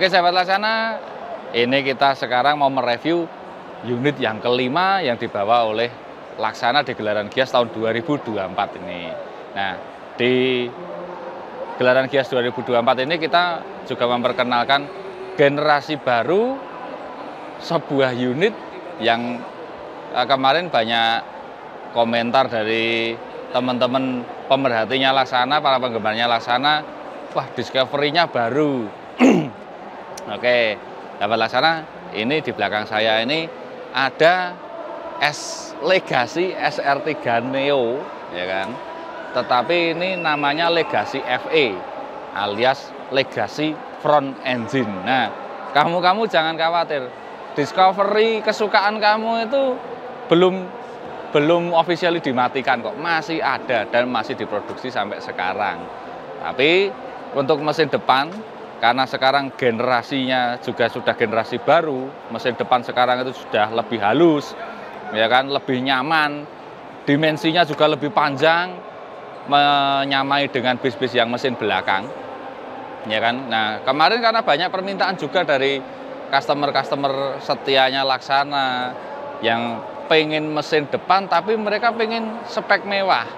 Oke sahabat Laksana, ini kita sekarang mau mereview unit yang kelima yang dibawa oleh Laksana di gelaran Gias tahun 2024 ini. Nah, di gelaran Gias 2024 ini kita juga memperkenalkan generasi baru sebuah unit yang kemarin banyak komentar dari teman-teman pemerhatinya Laksana, para penggemarnya Laksana, wah discovery-nya baru. Oke, sahabat Laksana, ini di belakang saya ini ada Legacy SR3 Neo, ya kan? Tetapi ini namanya Legacy FE alias Legacy Front Engine. Nah, kamu jangan khawatir. Discovery kesukaan kamu itu belum officially dimatikan kok, masih ada dan masih diproduksi sampai sekarang. Tapi untuk mesin depan, karena sekarang generasinya juga sudah generasi baru, mesin depan sekarang itu sudah lebih halus, ya kan, lebih nyaman, dimensinya juga lebih panjang, menyamai dengan bis-bis yang mesin belakang, ya kan. Nah, kemarin karena banyak permintaan juga dari customer setianya Laksana yang pengen mesin depan tapi mereka pengen spek mewah.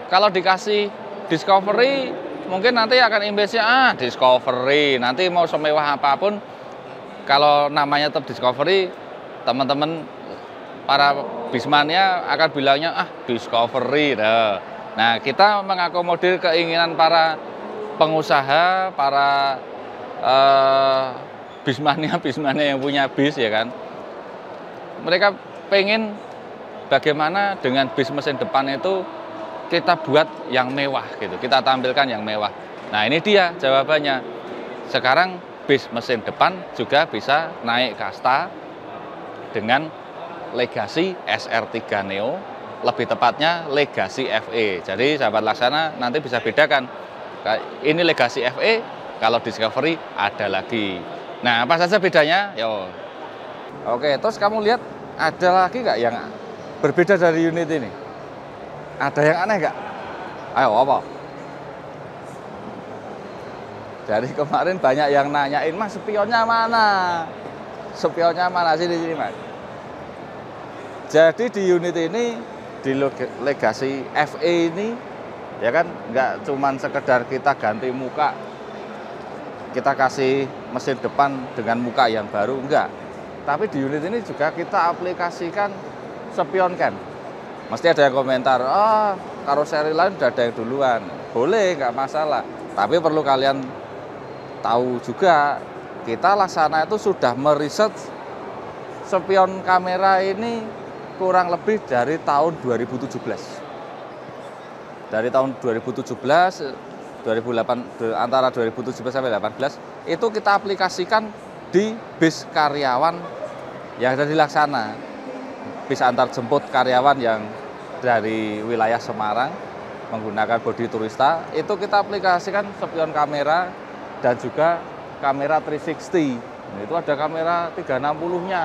Kalau dikasih Discovery mungkin nanti akan imbasnya Discovery, nanti mau semewah apapun kalau namanya tetap Discovery, teman-teman para bismania akan bilangnya Discovery. Nah, kita mengakomodir keinginan para pengusaha, para bismania yang punya bis, ya kan. Mereka pengen bagaimana dengan bis mesin depan itu kita buat yang mewah gitu, kita tampilkan yang mewah. Nah, ini dia jawabannya. Sekarang bis mesin depan juga bisa naik kasta dengan Legacy SR3 Neo, lebih tepatnya Legacy FE. Jadi sahabat Laksana nanti bisa bedakan, ini Legacy FE, kalau Discovery ada lagi. Nah, apa saja bedanya? Yo. Oke, terus kamu lihat ada lagi nggak yang berbeda dari unit ini? Ada yang aneh nggak? Ayo, apa? Dari kemarin banyak yang nanyain, Mas, spionnya mana? Spionnya mana? Sini, Mas. Jadi di unit ini, di Legacy FE ini, ya kan, nggak cuman sekedar kita ganti muka, kita kasih mesin depan dengan muka yang baru, enggak. Tapi di unit ini juga kita aplikasikan spion cam. Mesti ada yang komentar, karoseri lain udah ada yang duluan. Boleh, nggak masalah. Tapi perlu kalian tahu juga, kita Laksana itu sudah meriset spion kamera ini kurang lebih dari tahun 2017. Dari tahun 2017, 2008, antara 2017 sampai 2018, itu kita aplikasikan di bis karyawan yang ada di Laksana. Bis antar jemput karyawan yang dari wilayah Semarang menggunakan bodi turista, itu kita aplikasikan spion kamera dan juga kamera 360. Nah, itu ada kamera 360-nya.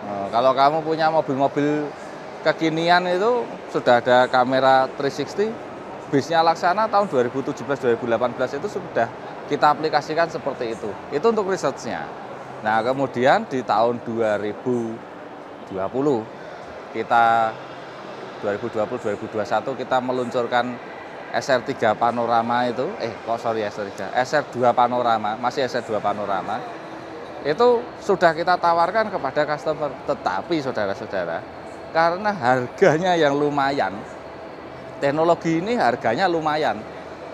Nah, kalau kamu punya mobil-mobil kekinian itu sudah ada kamera 360, bisnya Laksana tahun 2017-2018 itu sudah kita aplikasikan seperti itu. Itu untuk research-nya. Nah, kemudian di tahun 2020 kita 2020-2021 kita meluncurkan SR3 Panorama itu, SR2 Panorama, masih SR2 Panorama. Itu sudah kita tawarkan kepada customer, tetapi saudara-saudara, karena harganya yang lumayan, teknologi ini harganya lumayan.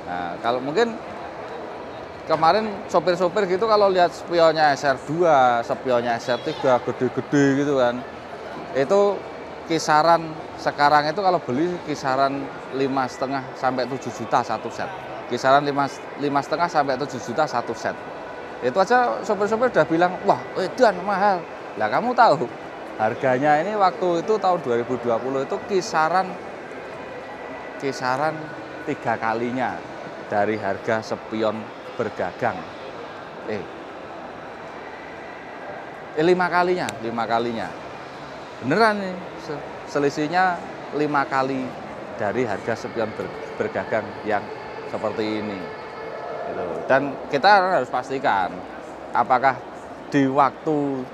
Nah, kalau mungkin kemarin sopir-sopir gitu kalau lihat spionnya SR2, spionnya SR3 gede-gede gitu kan, itu kisaran sekarang itu kalau beli kisaran 5,5 sampai 7 juta satu set. Kisaran 5,5 sampai 7 juta satu set. Itu aja sopir-sopir udah bilang, wah, edan mahal. Lah kamu tahu harganya ini waktu itu tahun 2020 itu kisaran 3 kalinya dari harga spion bergagang. 5 kalinya. Beneran nih, selisihnya 5 kali dari harga spion bergagang yang seperti ini. Dan kita harus pastikan apakah di waktu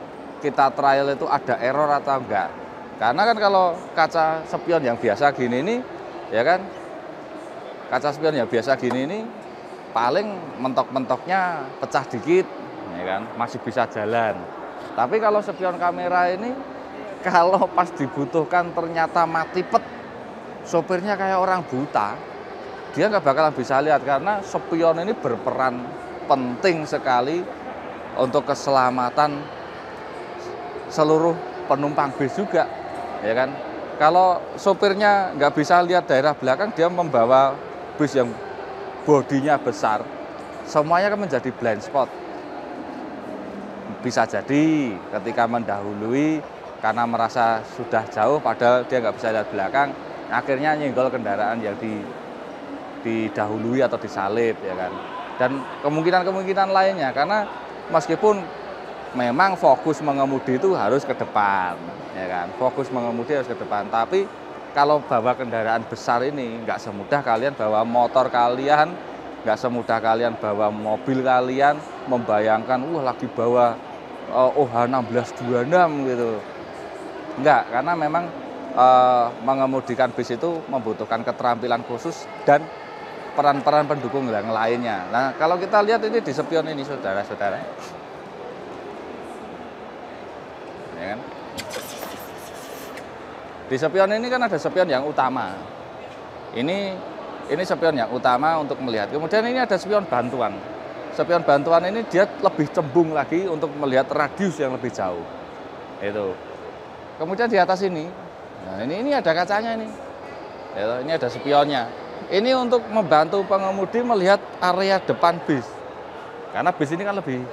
kita trial itu ada error atau enggak. Karena kan kalau kaca spion yang biasa gini ini, ya kan, kaca spion yang biasa gini ini paling mentok-mentoknya pecah dikit, ya kan, masih bisa jalan. Tapi kalau spion kamera ini, kalau pas dibutuhkan ternyata mati pet, sopirnya kayak orang buta, dia nggak bakalan bisa lihat karena spion ini berperan penting sekali untuk keselamatan seluruh penumpang bis juga, ya kan. Kalau sopirnya nggak bisa lihat daerah belakang, dia membawa bis yang bodinya besar, semuanya kan menjadi blind spot. Bisa jadi ketika mendahului karena merasa sudah jauh, padahal dia nggak bisa lihat belakang, akhirnya nyenggol kendaraan yang didahului atau disalip, ya kan. Dan kemungkinan-kemungkinan lainnya, karena meskipun memang fokus mengemudi itu harus ke depan, ya kan, fokus mengemudi harus ke depan, tapi kalau bawa kendaraan besar ini nggak semudah kalian bawa motor kalian, nggak semudah kalian bawa mobil kalian, membayangkan lagi bawa OH 1626 gitu. Enggak, karena memang mengemudikan bis itu membutuhkan keterampilan khusus dan peran-peran pendukung yang lainnya. Nah, kalau kita lihat ini di spion ini, saudara-saudara, ya kan? Di spion ini kan ada spion yang utama. Ini spion yang utama untuk melihat. Kemudian ini ada spion bantuan. Spion bantuan ini dia lebih cembung lagi untuk melihat radius yang lebih jauh. Itu. Kemudian di atas ini, nah ini ada kacanya ini. Ya, ini ada spionnya. Ini untuk membantu pengemudi melihat area depan bis. Karena bis ini kan lebih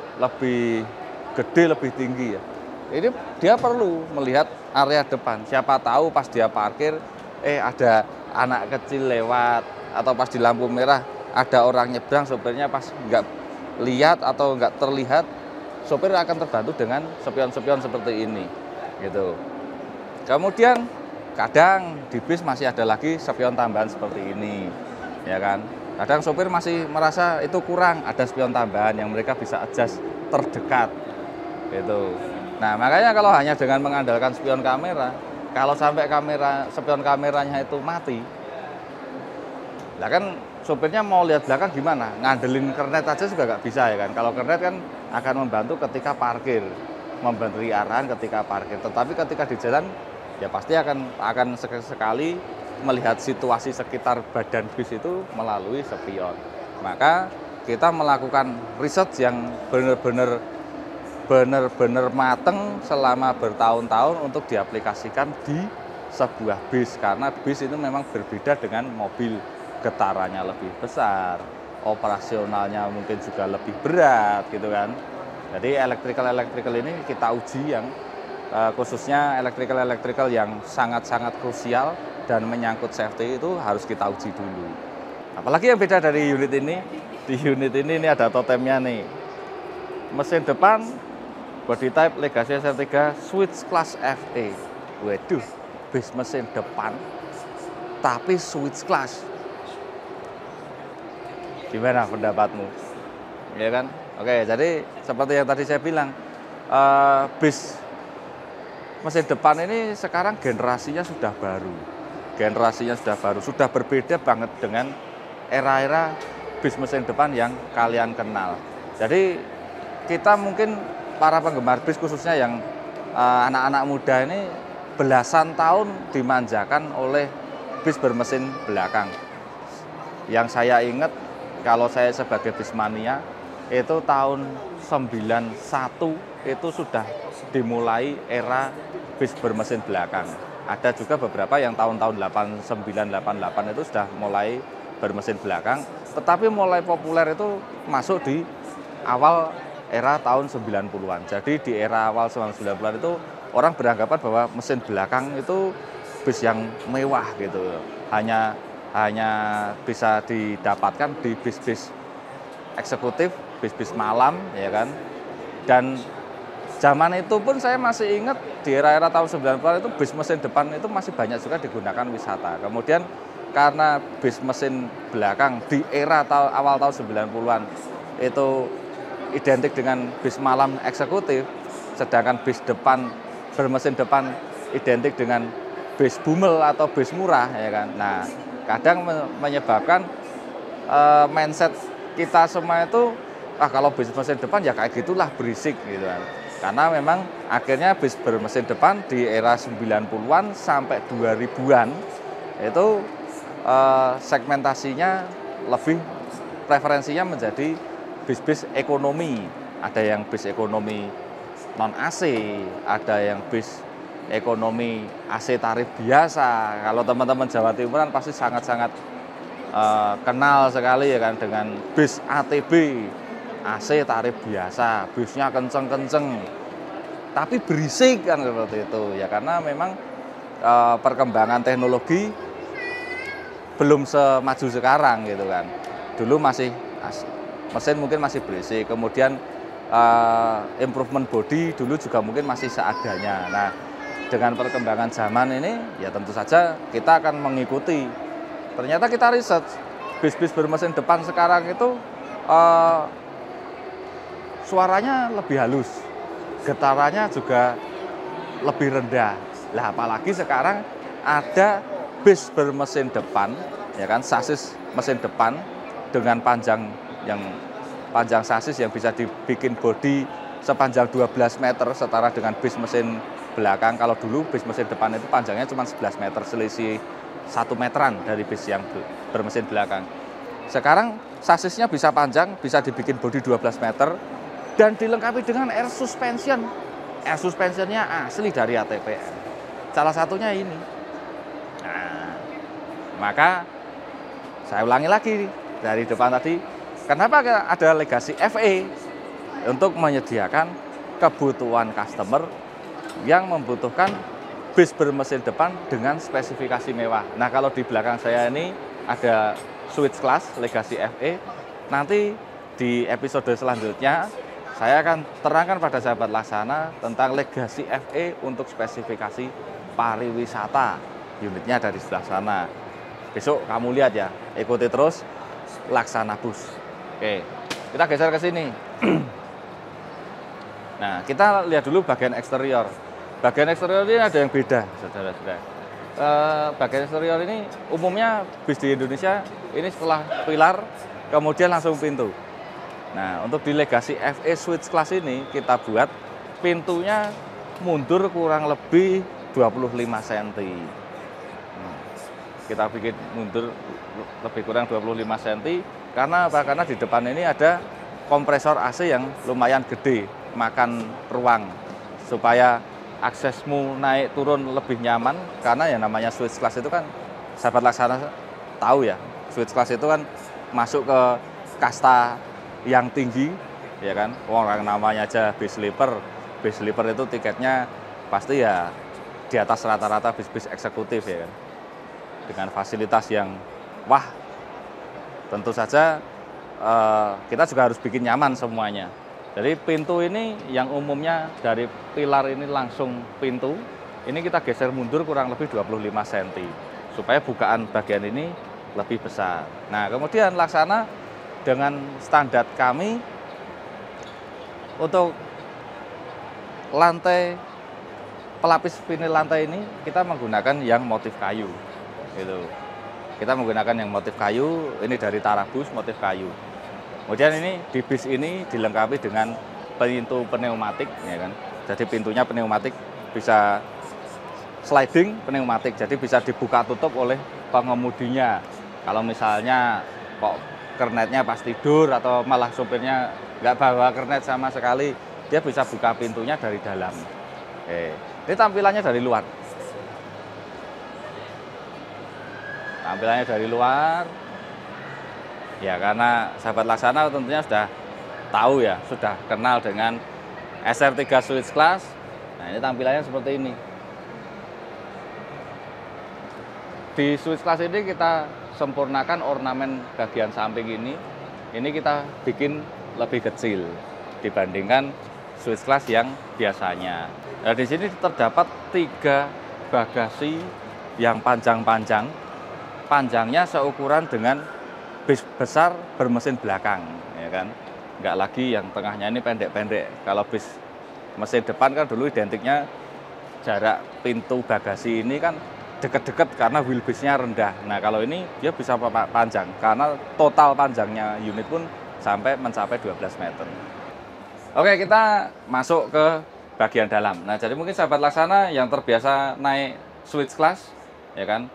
gede, lebih tinggi ya. Ini dia perlu melihat area depan. Siapa tahu pas dia parkir, ada anak kecil lewat, atau pas di lampu merah ada orang nyebrang, sopirnya pas nggak lihat atau nggak terlihat, sopir akan terbantu dengan spion-spion seperti ini, gitu. Kemudian kadang di bis masih ada lagi spion tambahan seperti ini, ya kan. Kadang sopir masih merasa itu kurang, ada spion tambahan yang mereka bisa adjust terdekat, gitu. Nah, makanya kalau hanya dengan mengandalkan spion kamera, kalau sampai spion kameranya itu mati, lah kan sopirnya mau lihat belakang gimana? Ngandelin kernet aja juga nggak bisa, ya kan. Kalau kernet kan akan membantu ketika parkir, memberi arahan ketika parkir. Tetapi ketika di jalan, ya pasti akan sekali melihat situasi sekitar badan bis itu melalui spion. Maka kita melakukan riset yang benar-benar mateng selama bertahun-tahun untuk diaplikasikan di sebuah bis, karena bis itu memang berbeda dengan mobil. Getarannya lebih besar, operasionalnya mungkin juga lebih berat, gitu kan. Jadi electrical ini kita uji yang khususnya electrical yang sangat-sangat krusial dan menyangkut safety itu harus kita uji dulu. Apalagi yang beda dari unit ini, di unit ini ada totemnya nih. Mesin depan body type Legacy SR3 switch class FE. Waduh, bis mesin depan tapi switch class. Gimana pendapatmu? Ya kan? Oke, jadi seperti yang tadi saya bilang, bis mesin depan ini sekarang generasinya sudah baru. Sudah berbeda banget dengan era-era bis mesin depan yang kalian kenal. Jadi kita mungkin para penggemar bis khususnya yang anak-anak muda ini belasan tahun dimanjakan oleh bis bermesin belakang. Yang saya ingat, kalau saya sebagai bismania, itu tahun 91 itu sudah dimulai era bis bermesin belakang. Ada juga beberapa yang tahun-tahun 89, 88 itu sudah mulai bermesin belakang. Tetapi mulai populer itu masuk di awal era tahun 90-an. Jadi di era awal 90-an itu orang beranggapan bahwa mesin belakang itu bis yang mewah gitu. Hanya bisa didapatkan di bis-bis eksekutif, bis-bis malam, ya kan. Dan zaman itu pun saya masih ingat di era-era tahun 90-an itu bis mesin depan itu masih banyak juga digunakan wisata. Kemudian karena bis mesin belakang di era awal tahun 90-an itu identik dengan bis malam eksekutif, sedangkan bis depan bermesin depan identik dengan bis bumel atau bis murah, ya kan. Nah, kadang menyebabkan mindset kita semua itu, kalau bis mesin depan ya kayak gitulah, berisik gitu kan. Karena memang akhirnya bis bermesin depan di era 90-an sampai 2000-an itu segmentasinya lebih preferensinya menjadi bis-bis ekonomi. Ada yang bis ekonomi non AC, ada yang bis ekonomi AC tarif biasa. Kalau teman-teman Jawa Timuran pasti sangat-sangat kenal sekali ya kan dengan bis ATB, AC tarif biasa, bisnya kenceng-kenceng, tapi berisik kan seperti itu ya, karena memang perkembangan teknologi belum semaju sekarang gitu kan. Dulu masih mesin mungkin masih berisik, kemudian improvement body dulu juga mungkin masih seadanya. Nah, dengan perkembangan zaman ini ya tentu saja kita akan mengikuti. Ternyata kita riset, bis-bis bermesin depan sekarang itu suaranya lebih halus, getarannya juga lebih rendah. Lah apalagi sekarang ada bis bermesin depan, ya kan, sasis mesin depan dengan panjang sasis yang bisa dibikin bodi sepanjang 12 meter setara dengan bis mesin belakang. Kalau dulu bis mesin depan itu panjangnya cuma 11 meter, selisih 1 meteran dari bis yang bermesin belakang. Sekarang sasisnya bisa panjang, bisa dibikin bodi 12 meter dan dilengkapi dengan air suspension. Air suspensionnya asli dari ATPM. Salah satunya ini. Nah, maka saya ulangi lagi dari depan tadi, kenapa ada legasi FE? Untuk menyediakan kebutuhan customer yang membutuhkan bis bermesin depan dengan spesifikasi mewah. Nah, kalau di belakang saya ini ada switch class legasi FE. Nanti di episode selanjutnya saya akan terangkan pada sahabat Laksana tentang legasi FE untuk spesifikasi pariwisata. Unitnya ada di sebelah sana. Besok kamu lihat ya, ikuti terus Laksana Bus. Oke, kita geser ke sini. Nah, kita lihat dulu bagian eksterior. Bagian eksterior ini ada yang beda, saudara-saudara. Bagian eksterior ini umumnya bis di Indonesia ini setelah pilar, kemudian langsung pintu. Nah, untuk di legasi FE Switch Class ini kita buat pintunya mundur kurang lebih 25 cm. Kita bikin mundur lebih kurang 25 cm karena apa? Karena di depan ini ada kompresor AC yang lumayan gede, makan ruang supaya aksesmu naik turun lebih nyaman. Karena yang namanya switch class itu kan sahabat Laksana tahu ya, switch class itu kan masuk ke kasta yang tinggi ya kan. Orang namanya aja bis sleeper. Bis sleeper itu tiketnya pasti ya di atas rata-rata bis-bis eksekutif ya kan. Dengan fasilitas yang wah, tentu saja kita juga harus bikin nyaman semuanya. Jadi pintu ini yang umumnya dari pilar ini langsung pintu, ini kita geser mundur kurang lebih 25 cm supaya bukaan bagian ini lebih besar. Nah, kemudian Laksana dengan standar kami untuk lantai, pelapis vinil lantai ini kita menggunakan yang motif kayu gitu. Kita menggunakan yang motif kayu, ini dari Tarabus motif kayu. Kemudian ini di bis ini dilengkapi dengan pintu pneumatik ya kan. Jadi pintunya pneumatik, bisa sliding pneumatik, jadi bisa dibuka tutup oleh pengemudinya. Kalau misalnya kok kernetnya pas tidur atau malah sopirnya nggak bawa kernet sama sekali, dia bisa buka pintunya dari dalam. Ini tampilannya dari luar. Tampilannya dari luar. Ya, karena sahabat Laksana tentunya sudah tahu ya, sudah kenal dengan SR3 Switch Class. Nah, ini tampilannya seperti ini. Di Switch Class ini kita sempurnakan ornamen bagian samping ini. Ini kita bikin lebih kecil dibandingkan Switch Class yang biasanya. Nah, di sini terdapat 3 bagasi yang panjang-panjang. Panjangnya seukuran dengan bis besar bermesin belakang, ya kan. nggak lagi yang tengahnya ini pendek-pendek. Kalau bis mesin depan kan dulu identiknya jarak pintu bagasi ini kan deket-deket karena wheelbase-nya rendah. Nah kalau ini dia bisa panjang karena total panjangnya unit pun sampai mencapai 12 meter. Oke, kita masuk ke bagian dalam. Nah jadi mungkin sahabat Laksana yang terbiasa naik switch class, ya kan,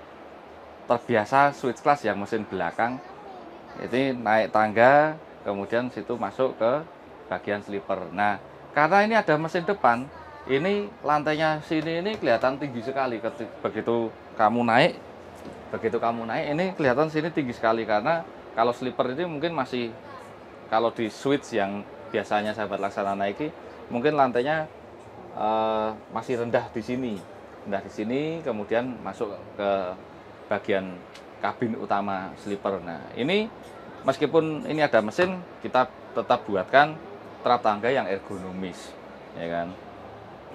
terbiasa switch class yang mesin belakang, ini naik tangga, kemudian situ masuk ke bagian sleeper. Nah karena ini ada mesin depan, ini lantainya sini ini kelihatan tinggi sekali. Begitu kamu naik ini kelihatan sini tinggi sekali, karena kalau sleeper ini mungkin masih, kalau di switch yang biasanya sahabat Laksana naiki mungkin lantainya masih rendah di sini, kemudian masuk ke bagian kabin utama sleeper. Nah ini meskipun ini ada mesin, kita tetap buatkan trap tangga yang ergonomis, ya kan.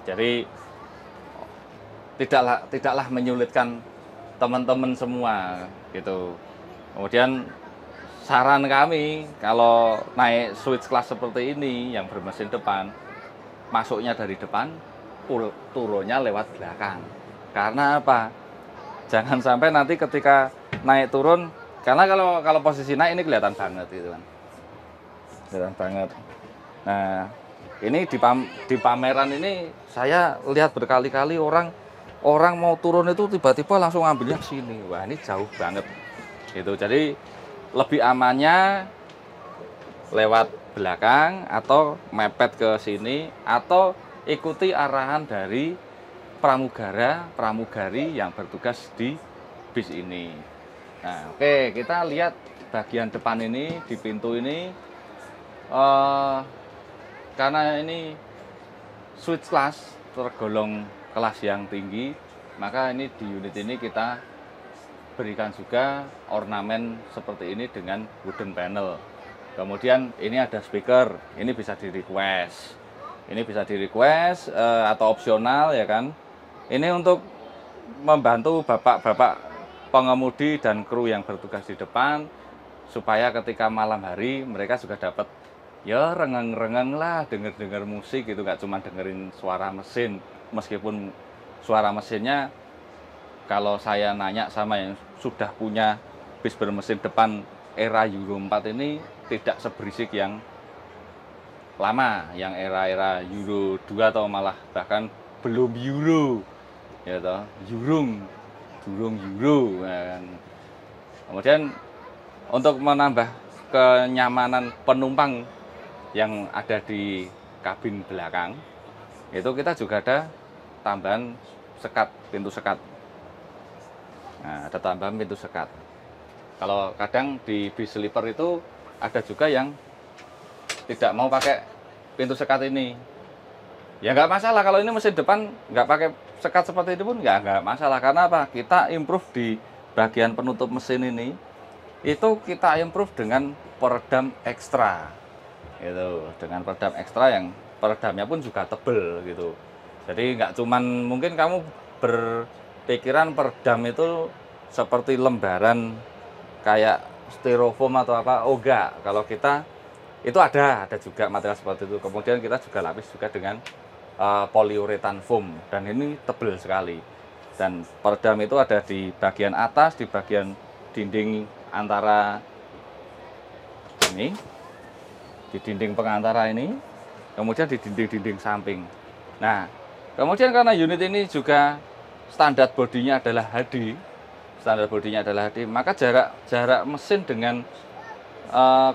Jadi tidaklah menyulitkan teman-teman semua gitu. Kemudian saran kami kalau naik switch class seperti ini yang bermesin depan, masuknya dari depan, turunnya lewat belakang. Karena apa? Jangan sampai nanti ketika naik turun, karena kalau posisi naik ini kelihatan banget gitu kan. Kelihatan banget. Nah, ini di pameran ini saya lihat berkali-kali orang mau turun itu tiba-tiba langsung ambilnya ke sini. Wah, ini jauh banget. Gitu. Jadi lebih amannya lewat belakang atau mepet ke sini atau ikuti arahan dari pramugari yang bertugas di bis ini. Nah, oke, kita lihat bagian depan ini, di pintu ini, karena ini switch class tergolong kelas yang tinggi, maka ini di unit ini kita berikan juga ornamen seperti ini dengan wooden panel. Kemudian ini ada speaker, ini bisa di request. Ini bisa di request atau opsional, ya kan. Ini untuk membantu bapak-bapak pengemudi dan kru yang bertugas di depan, supaya ketika malam hari mereka juga dapat ya rengeng-rengeng lah, denger-denger musik gitu, nggak cuma dengerin suara mesin. Meskipun suara mesinnya, kalau saya nanya sama yang sudah punya bis bermesin depan era Euro 4 ini, tidak seberisik yang lama, yang era-era Euro 2 atau malah bahkan belum Euro, ya toh, durung Euro. Kan. Kemudian untuk menambah kenyamanan penumpang yang ada di kabin belakang, itu kita juga ada tambahan sekat, pintu sekat. Nah, ada tambahan pintu sekat. Kalau kadang di bis sleeper itu ada juga yang tidak mau pakai pintu sekat ini. Ya nggak masalah, kalau ini mesin depan nggak pakai sekat seperti itu pun nggak masalah. Karena apa? Kita improve di bagian penutup mesin ini, itu kita improve dengan peredam ekstra. Gitu, dengan peredam ekstra yang peredamnya pun juga tebel gitu. Jadi nggak cuman mungkin kamu berpikiran peredam itu seperti lembaran kayak styrofoam atau apa. Oh enggak, kalau kita itu ada juga material seperti itu. Kemudian kita juga lapis juga dengan polyurethane foam, dan ini tebal sekali. Dan peredam itu ada di bagian atas, di bagian dinding antara ini, di dinding pengantara ini, kemudian di dinding-dinding samping. Nah, kemudian karena unit ini juga standar bodinya adalah HD, maka jarak mesin dengan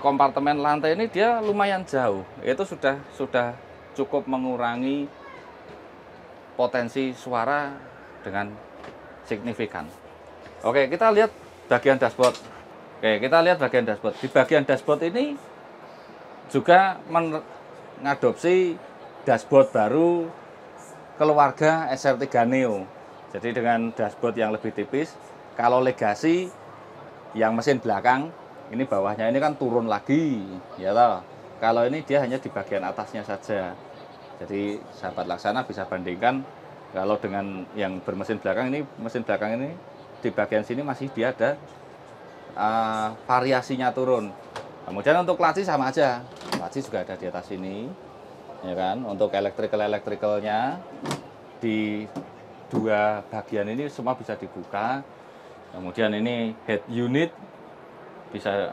kompartemen lantai ini dia lumayan jauh. Itu sudah cukup mengurangi potensi suara dengan signifikan. Oke, kita lihat bagian dashboard. Di bagian dashboard ini juga mengadopsi dashboard baru keluarga SR3 Neo. Jadi dengan dashboard yang lebih tipis. Kalau Legacy yang mesin belakang, ini bawahnya ini kan turun lagi, ya toh. Kalau ini dia hanya di bagian atasnya saja. Jadi sahabat Laksana bisa bandingkan kalau dengan yang bermesin belakang ini, mesin belakang ini di bagian sini masih dia ada variasinya turun. Kemudian untuk laci sama aja. Laci navigasi juga ada di atas sini, ya kan. Untuk elektrikalnya di dua bagian ini semua bisa dibuka. Kemudian ini head unit bisa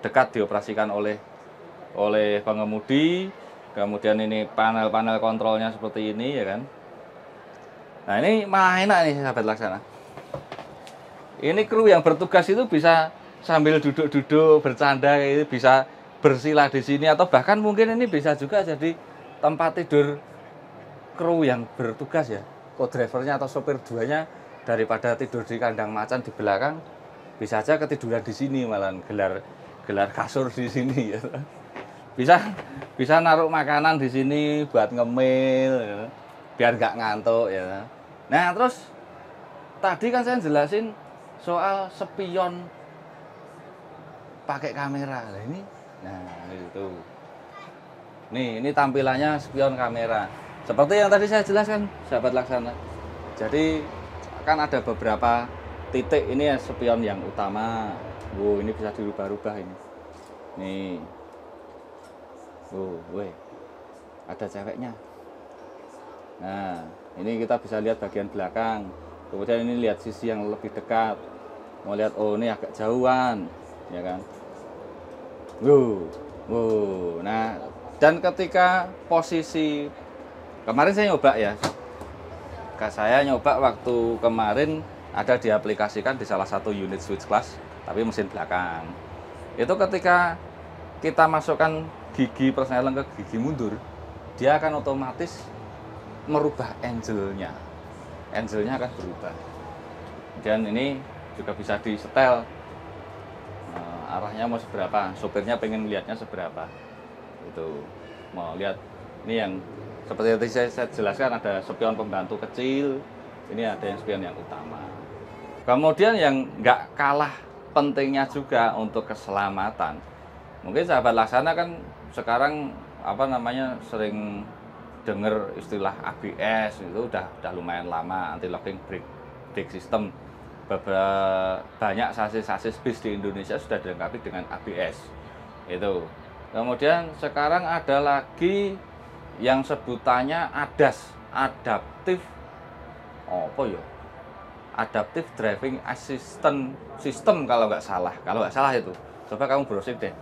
dekat dioperasikan oleh pengemudi. Kemudian ini panel-panel kontrolnya seperti ini, ya kan. Nah, ini malah enak nih sahabat Laksana. Ini kru yang bertugas itu bisa sambil duduk-duduk bercanda, bisa bersila di sini, atau bahkan mungkin ini bisa juga jadi tempat tidur kru yang bertugas ya, co-drivernya atau sopir duanya, daripada tidur di kandang macan di belakang, bisa aja ketiduran di sini, malah gelar kasur di sini ya. Bisa naruh makanan di sini buat ngemil ya, biar nggak ngantuk ya. Nah, terus tadi kan saya jelasin soal spion pakai kamera. Nah, itu. Ini tampilannya spion kamera. Seperti yang tadi saya jelaskan, sahabat Laksana. Jadi kan ada beberapa titik, ini ya spion yang utama. Wow, ini bisa dirubah-rubah ini. Nih. Weh. Ada ceweknya. Nah, ini kita bisa lihat bagian belakang. Kemudian ini lihat sisi yang lebih dekat. Mau lihat, oh ini agak jauhan, ya kan. Nah, dan ketika posisi kemarin saya nyoba ya, saya nyoba waktu kemarin ada diaplikasikan di salah satu unit switch class, tapi mesin belakang. Itu ketika kita masukkan gigi persneling ke gigi mundur, dia akan otomatis merubah angle-nya akan berubah. Dan ini juga bisa disetel arahnya mau seberapa, sopirnya pengen lihatnya seberapa, itu mau lihat. Ini yang seperti yang saya jelaskan, ada spion pembantu kecil, ini ada yang spion yang utama. Kemudian yang nggak kalah pentingnya juga untuk keselamatan, mungkin sahabat Laksana kan sekarang sering dengar istilah ABS, itu udah lumayan lama, anti locking brake system. Banyak sasis bis di Indonesia sudah dilengkapi dengan ABS itu. Kemudian sekarang ada lagi yang sebutannya ADAS, Adaptive Adaptive Driving Assistance System, kalau nggak salah itu. Coba kamu browsing deh,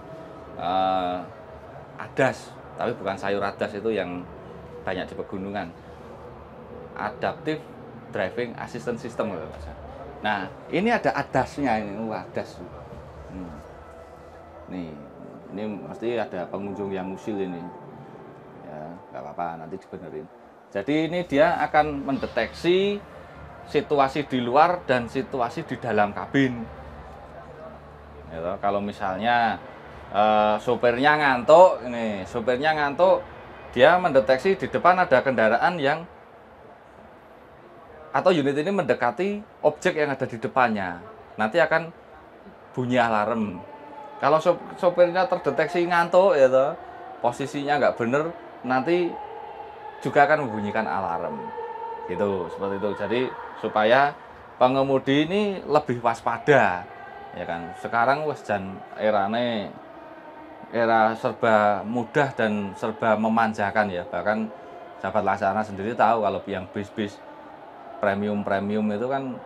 ADAS, tapi bukan sayur ADAS itu yang banyak di pegunungan. Adaptive Driving Assistance System kalau nggak salah. Nah, ini ada ADAS-nya ini, ADAS. Ini mesti ada pengunjung yang usil ini. Ya, nggak apa-apa, nanti dibenerin. Jadi ini dia akan mendeteksi situasi di luar dan situasi di dalam kabin. Ya, kalau misalnya sopirnya ngantuk, dia mendeteksi di depan ada kendaraan yang, atau unit ini mendekati objek yang ada di depannya, nanti akan bunyi alarm. Kalau sopirnya terdeteksi ngantuk, ya toh, posisinya nggak bener, nanti juga akan membunyikan alarm. Gitu, seperti itu. Jadi supaya pengemudi ini lebih waspada, ya kan. Sekarang wes jan era serba mudah dan serba memanjakan ya. Bahkan sahabat Laksana sendiri tahu kalau yang bis-bis premium itu kan,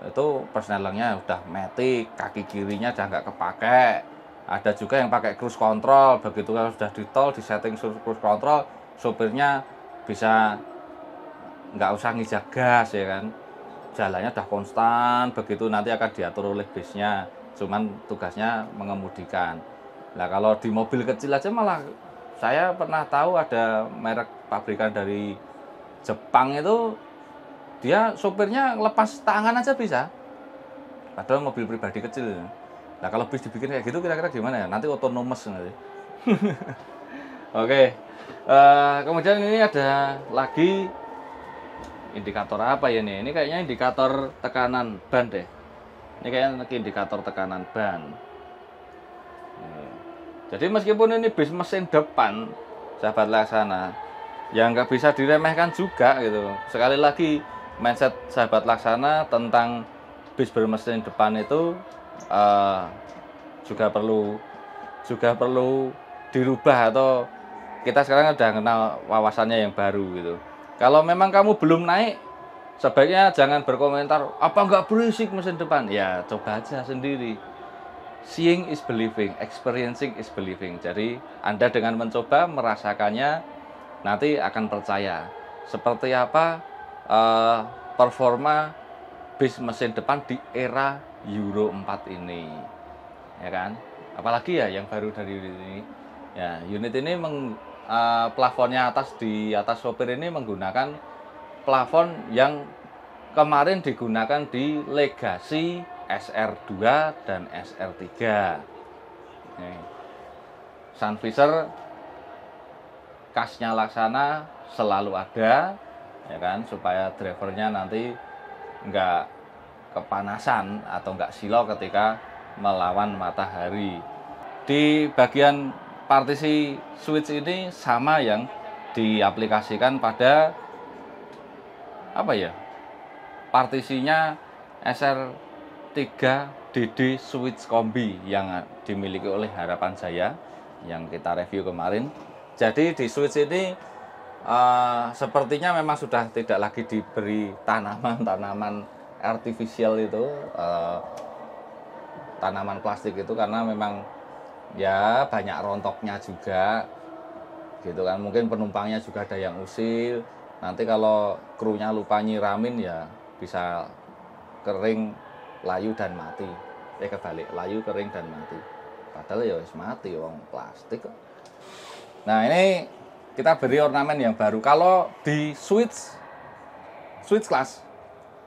itu persnelingnya udah matic, kaki kirinya udah nggak kepake. Ada juga yang pakai cruise control, begitu kalau sudah di tol, di setting cruise control, sopirnya bisa nggak usah ngijak gas, ya kan, jalannya udah konstan, begitu nanti akan diatur oleh bisnya, cuman tugasnya mengemudikan. Nah, kalau di mobil kecil aja malah saya pernah tahu ada merek pabrikan dari Jepang itu, dia sopirnya lepas tangan aja bisa, padahal mobil pribadi kecil. Nah, kalau bis dibikin kayak gitu kira-kira gimana ya? Nanti otonomous nanti. Oke. Kemudian ini ada lagi indikator apa ya nih? Ini kayaknya indikator tekanan ban deh. Ini kayaknya indikator tekanan ban. Jadi meskipun ini bis mesin depan, sahabat Laksana, yang nggak bisa diremehkan juga gitu. Sekali lagi, mindset sahabat Laksana tentang bis bermesin depan itu juga perlu dirubah atau kita sekarang udah kenal wawasannya yang baru gitu. Kalau memang kamu belum naik, sebaiknya jangan berkomentar, apa nggak berisik mesin depan? Ya, coba aja sendiri. Seeing is believing, experiencing is believing. Jadi, Anda dengan mencoba, merasakannya, nanti akan percaya. Seperti apa performa bis mesin depan di era Euro 4 ini. Ya kan? Apalagi ya yang baru dari unit ini. Ya, unit ini plafonnya di atas sopir ini menggunakan plafon yang kemarin digunakan di Legacy SR2 dan SR3. Nih. Sun visor kasnya Laksana selalu ada, ya kan, supaya drivernya nanti nggak kepanasan atau nggak silau ketika melawan matahari. Di bagian partisi switch ini sama yang diaplikasikan pada apa ya, partisinya SR3DD switch kombi yang dimiliki oleh Harapan Jaya yang kita review kemarin. Jadi di switch ini sepertinya memang sudah tidak lagi diberi tanaman artifisial itu, tanaman plastik itu, karena memang ya banyak rontoknya juga gitu kan. Mungkin penumpangnya juga ada yang usil, nanti kalau krunya lupa nyiramin ya bisa kering, layu dan mati. Kebalik, layu, kering dan mati, padahal ya wis mati wong plastik kok. Nah, ini kita beri ornamen yang baru. Kalau di switch class,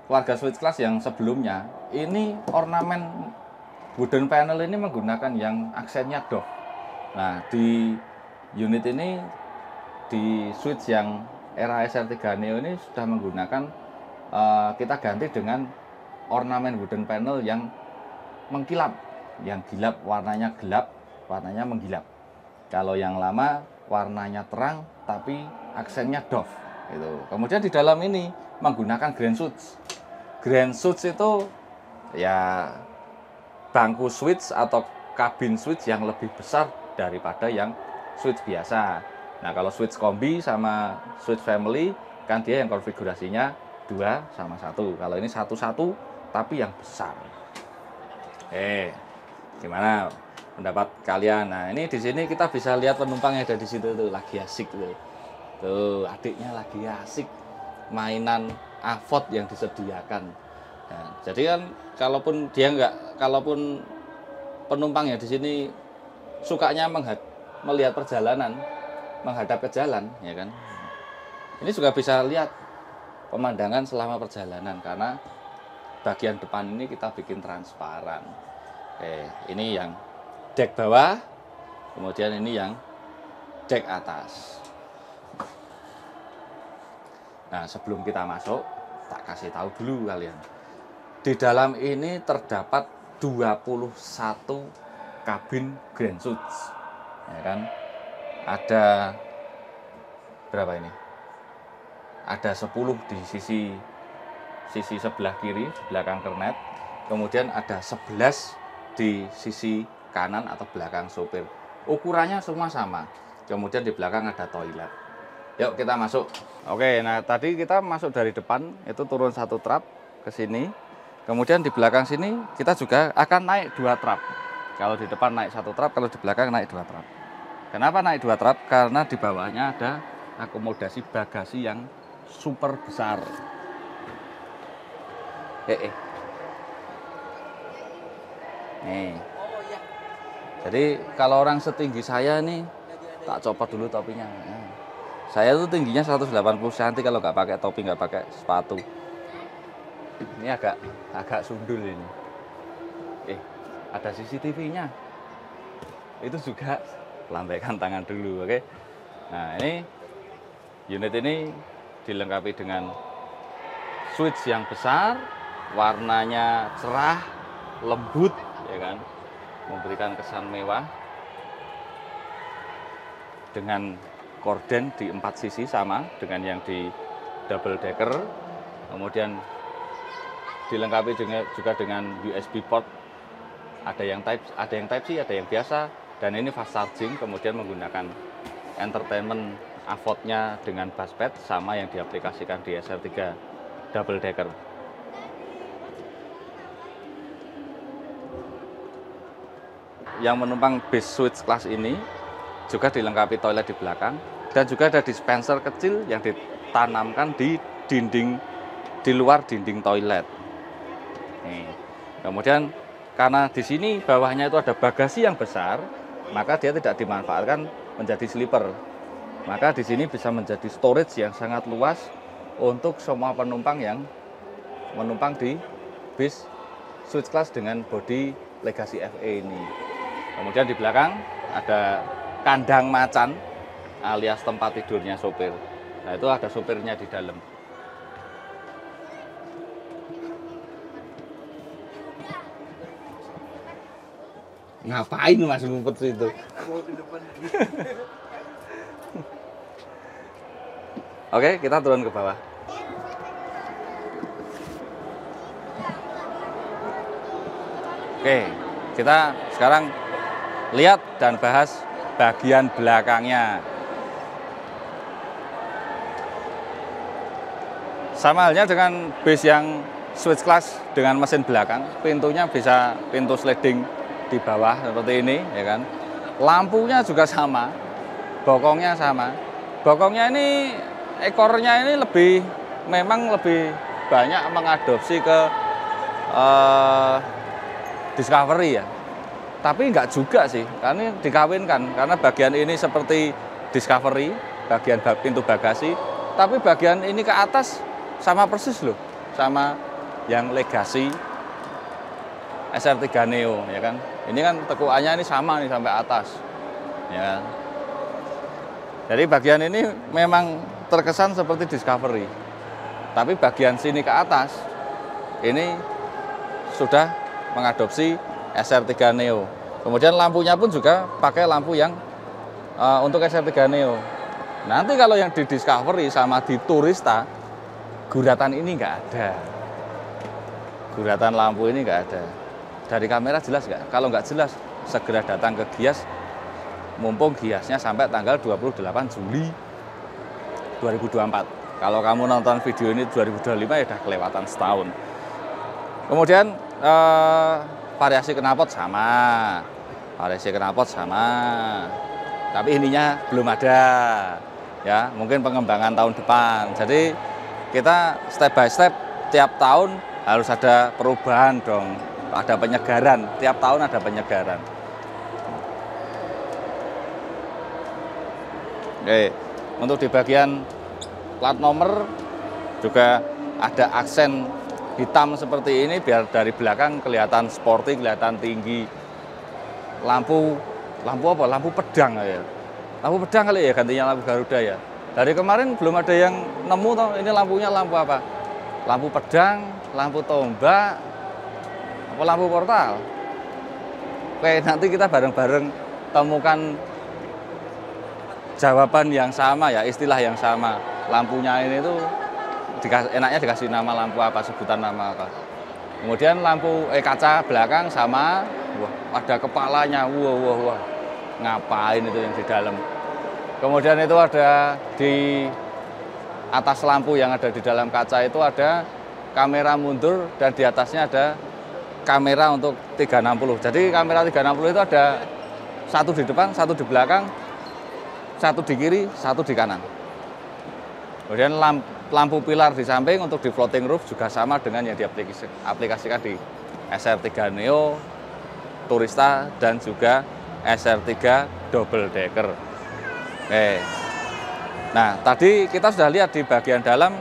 keluarga switch class yang sebelumnya, ini ornamen wooden panel ini menggunakan yang aksennya doff. Nah, di unit ini, di switch yang era SR3 Neo ini sudah menggunakan, kita ganti dengan ornamen wooden panel yang mengkilap, yang warnanya gelap, warnanya menggilap. Kalau yang lama warnanya terang tapi aksennya doff gitu. Kemudian di dalam ini menggunakan grand switch. Grand switch itu ya bangku switch atau kabin switch yang lebih besar daripada yang switch biasa. Nah, kalau switch kombi sama switch family kan dia yang konfigurasinya 2 sama 1. Kalau ini 1-1 tapi yang besar. Gimana pendapat kalian? Nah, ini di sini kita bisa lihat penumpang yang ada di situ tuh lagi asik tuh. Tuh, adiknya lagi asik mainan AVOD yang disediakan. Nah, jadi kan kalaupun penumpang yang di sini sukanya melihat perjalanan, menghadap ke jalan, ya kan. Ini juga bisa lihat pemandangan selama perjalanan karena bagian depan ini kita bikin transparan. Ini yang dek bawah, kemudian ini yang dek atas. Nah, sebelum kita masuk, tak kasih tahu dulu kalian. Di dalam ini terdapat 21 kabin grand switch. Ya kan? Ada berapa ini? Ada 10 di sisi sebelah kiri, belakang kernet. Kemudian ada 11 di sisi kanan atau belakang sopir. Ukurannya semua sama. Kemudian di belakang ada toilet. Yuk kita masuk. Oke, nah tadi kita masuk dari depan, itu turun 1 trap ke sini. Kemudian di belakang sini kita juga akan naik 2 trap. Kalau di depan naik 1 trap, kalau di belakang naik 2 trap. Kenapa naik 2 trap? Karena di bawahnya ada akomodasi bagasi yang super besar. Nih. Jadi kalau orang setinggi saya nih, tak copot dulu topinya. Nah, saya tuh tingginya 180 cm kalau nggak pakai topi, nggak pakai sepatu. Ini agak sundul ini. Ada CCTV-nya. Itu juga lambaikan tangan dulu, oke? Nah, ini unit ini dilengkapi dengan switch yang besar, warnanya cerah, lembut, ya kan, memberikan kesan mewah, dengan korden di 4 sisi sama dengan yang di double decker. Kemudian dilengkapi juga dengan USB port, ada yang type C, ada yang biasa, Dan ini fast charging, kemudian menggunakan entertainment AVOD-nya dengan buspad sama yang diaplikasikan di SR3 double decker. Yang menumpang bis switch class ini juga dilengkapi toilet di belakang dan juga ada dispenser kecil yang ditanamkan di dinding, di luar dinding toilet. Nih. Kemudian karena di sini bawahnya itu ada bagasi yang besar, maka dia tidak dimanfaatkan menjadi sleeper. Maka di sini bisa menjadi storage yang sangat luas untuk semua penumpang yang menumpang di bis switch class dengan bodi Legacy FE ini. Kemudian di belakang ada kandang macan alias tempat tidurnya sopir. Nah, itu ada sopirnya di dalam. Ngapain Mas ngumpet situ? Oke, kita turun ke bawah. Oke, kita sekarang lihat dan bahas bagian belakangnya. Sama halnya dengan bis yang switch class dengan mesin belakang, pintunya bisa pintu sliding di bawah seperti ini, ya kan. Lampunya juga sama, bokongnya sama. Bokongnya ini, ekornya ini memang lebih banyak mengadopsi ke Discovery ya. Tapi enggak juga sih, karena dikawinkan. Karena bagian ini seperti Discovery, bagian pintu bagasi, tapi bagian ini ke atas sama persis loh, sama yang Legacy SR3 Neo, ya kan. Ini kan tekukannya ini sama nih sampai atas, ya kan? Jadi bagian ini memang terkesan seperti Discovery, tapi bagian sini ke atas ini sudah mengadopsi SR3 Neo. Kemudian lampunya pun juga pakai lampu yang untuk SR3 Neo. Nanti kalau yang di Discovery sama di Tourista, guratan ini nggak ada. Guratan lampu ini nggak ada. Dari kamera jelas nggak? Kalau nggak jelas, segera datang ke Gias, mumpung Giasnya sampai tanggal 28 Juli 2024. Kalau kamu nonton video ini 2025 ya udah kelewatan setahun. Kemudian variasi knalpot sama, tapi ininya belum ada, ya mungkin pengembangan tahun depan. Jadi kita step by step, tiap tahun harus ada perubahan dong. Ada penyegaran, tiap tahun ada penyegaran. Oke, untuk di bagian plat nomor juga ada aksen hitam seperti ini biar dari belakang kelihatan sporty, kelihatan tinggi. Lampu apa? Lampu pedang ya. Lampu pedang kali ya, gantinya lampu Garuda ya. Dari kemarin belum ada yang nemu toh, ini lampunya lampu apa? Lampu pedang, lampu tombak, apa lampu portal. Oke, nanti kita bareng-bareng temukan jawaban yang sama ya, istilah yang sama. Lampunya ini tuh enaknya dikasih nama lampu apa, sebutan nama apa. Kemudian lampu kaca belakang sama, wah, ada kepalanya, wah. Ngapain itu yang di dalam. Kemudian itu ada di atas lampu yang ada di dalam kaca itu ada kamera mundur dan di atasnya ada kamera untuk 360. Jadi kamera 360 itu ada satu di depan, satu di belakang, satu di kiri, satu di kanan. Kemudian lampu pilar di samping untuk di floating roof juga sama dengan yang diaplikasikan di SR3 Neo, Tourista, dan juga SR3 double decker. Nah, tadi kita sudah lihat di bagian dalam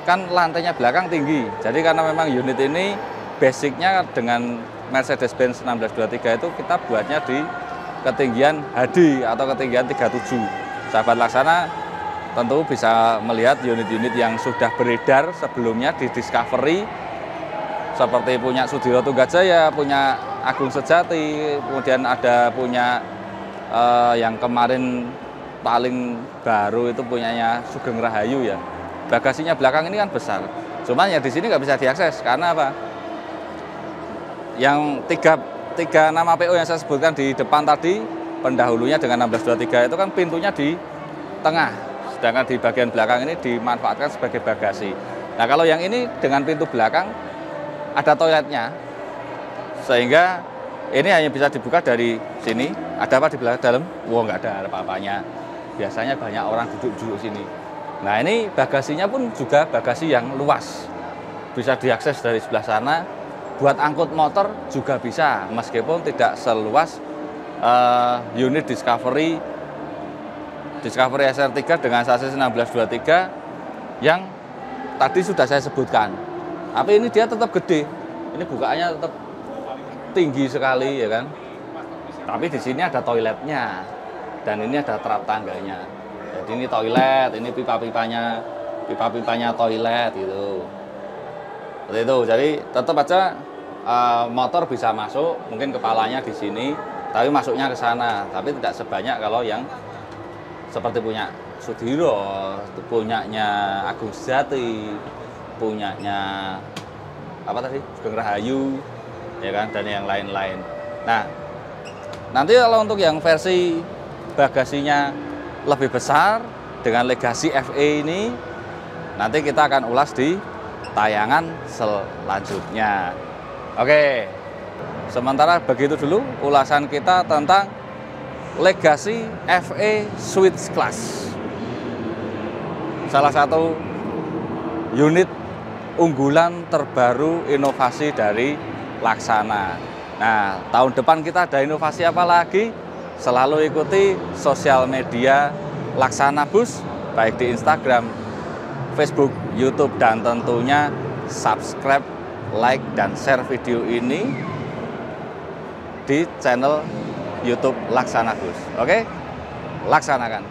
kan lantainya belakang tinggi. Jadi karena memang unit ini basicnya dengan Mercedes-Benz 1623 itu kita buatnya di ketinggian HD atau ketinggian 37. Sahabat Laksana tentu bisa melihat unit-unit yang sudah beredar sebelumnya di Discovery, seperti punya Sudiro Tunggajaya, punya Agung Sejati, kemudian ada punya yang kemarin paling baru itu punyanya Sugeng Rahayu ya. Bagasinya belakang ini kan besar, cuman ya di sini nggak bisa diakses karena apa? Yang tiga nama PO yang saya sebutkan di depan tadi, pendahulunya dengan 1623 itu kan pintunya di tengah, sedangkan di bagian belakang ini dimanfaatkan sebagai bagasi. Nah, kalau yang ini dengan pintu belakang ada toiletnya, sehingga ini hanya bisa dibuka dari sini. Ada apa di belakang dalam? Wah, nggak ada apa-apanya. Biasanya banyak orang duduk-duduk sini. Nah, ini bagasinya pun juga bagasi yang luas, bisa diakses dari sebelah sana. Buat angkut motor juga bisa, meskipun tidak seluas unit Discovery SR3 dengan sasis 1623 yang tadi sudah saya sebutkan. Tapi ini dia tetap gede, ini bukaannya tetap tinggi sekali ya kan. Tapi di sini ada toiletnya dan ini ada trap tangganya. Jadi ini toilet, ini pipa-pipanya toilet gitu. Seperti itu. Jadi tetap aja motor bisa masuk, mungkin kepalanya di sini, tapi masuknya ke sana. Tapi tidak sebanyak kalau yang seperti punya Sudiro, punyanya Agung Sejati, punyanya apa tadi, Sugeng Rahayu, ya kan, dan yang lain-lain. Nah, nanti kalau untuk yang versi bagasinya lebih besar dengan legasi FE ini, nanti kita akan ulas di tayangan selanjutnya. Oke, sementara begitu dulu ulasan kita tentang legasi FE Switch Class, salah satu unit unggulan terbaru inovasi dari Laksana. Nah, tahun depan kita ada inovasi apa lagi? Selalu ikuti sosial media Laksana Bus, baik di Instagram, Facebook, YouTube, dan tentunya subscribe, like, dan share video ini di channel YouTube Laksana Bus. Oke? Laksanakan.